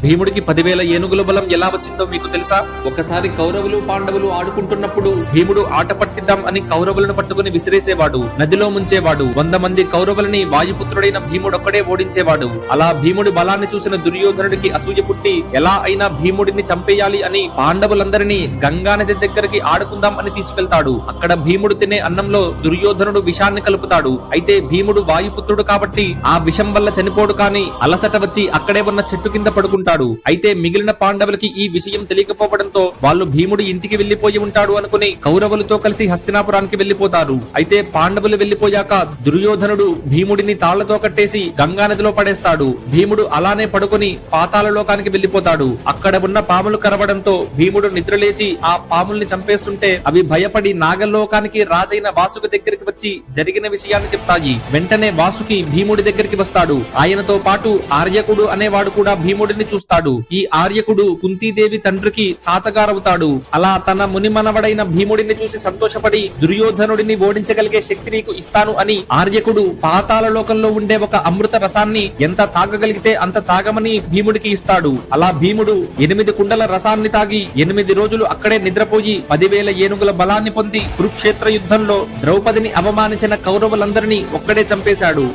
భీముడికి 10,000 ఏనుగుల బలం ఎలా వచ్చిందో మీకు తెలుసా? ఒకసారి కౌరవులు పాండవులు ఆడుకుంటున్నప్పుడు భీముడు ఆట పట్టిద్దాం అని కౌరవులను పట్టుకుని విసిరేసేవాడు, నదిలో ముంచేవాడు. 100 మంది కౌరవులని వాయుపుత్రుడైన భీముడొక్కడే ఓడించేవాడు. అలా భీముడి బలాన్ని చూసిన దుర్యోధనుడికి అసూయ పుట్టి ఎలా అయినా భీముడిని చంపేయాలి అని పాండవులందరినీ గంగానది దగ్గరికి ఆడుకుందాం అని తీసుకెళ్తాడు. అక్కడ భీముడు తినే అన్నంలో దుర్యోధనుడు విషాన్ని కలుపుతాడు. అయితే భీముడు వాయుపుత్రుడు కాబట్టి ఆ విషం వల్ల చనిపోడు, కానీ అలసట వచ్చి అక్కడే ఉన్న చెట్టు కింద పడుకుంటాడు. అయితే మిగిలిన పాండవులకి ఈ విషయం తెలియకపోవడంతో వాళ్ళు భీముడు ఇంటికి వెళ్లిపోయి ఉంటాడు అనుకుని కౌరవులతో కలిసి హస్తినాపురానికి వెళ్లిపోతారు. అయితే పాండవులు వెళ్లిపోయాక దుర్యోధనుడు భీముడిని తాళ్లతో కట్టేసి గంగానదిలో పడేస్తాడు. భీముడు అలానే పడుకుని పాతాళ లోకానికి వెళ్లిపోతాడు. అక్కడ ఉన్న పాములు కరవడంతో భీముడు నిద్రలేచి ఆ పాముల్ని చంపేస్తుంటే అవి భయపడి నాగలోకానికి రాజైన వాసుకి దగ్గరికి వచ్చి జరిగిన విషయాన్ని చెప్తాయి. వెంటనే వాసుకి భీముడి దగ్గరికి వస్తాడు. ఆయనతో పాటు ఆర్యకుడు అనేవాడు కూడా భీముడిని చూస్తాడు. ఈ ఆర్యకుడు కుంతీదేవి తండ్రికి తాతగారవుతాడు. అలా తన మునిమనవడైన భీముడిని చూసి సంతోషపడి దుర్యోధనుడిని ఓడించగలిగే శక్తి నీకు ఇస్తాను అని ఆర్యకుడు పాతాళ లోకంలో ఉండే ఒక అమృత రసాన్ని ఎంత తాగగలిగితే అంత తాగమని భీముడికి ఇస్తాడు. అలా భీముడు 8 కుండల రసాన్ని తాగి 8 రోజులు అక్కడే నిద్రపోయి 10,000 ఏనుగుల బలాన్ని పొంది కురుక్షేత్ర యుద్ధంలో ద్రౌపదిని అవమానించిన కౌరవులందరినీ ఒక్కడే చంపేశాడు.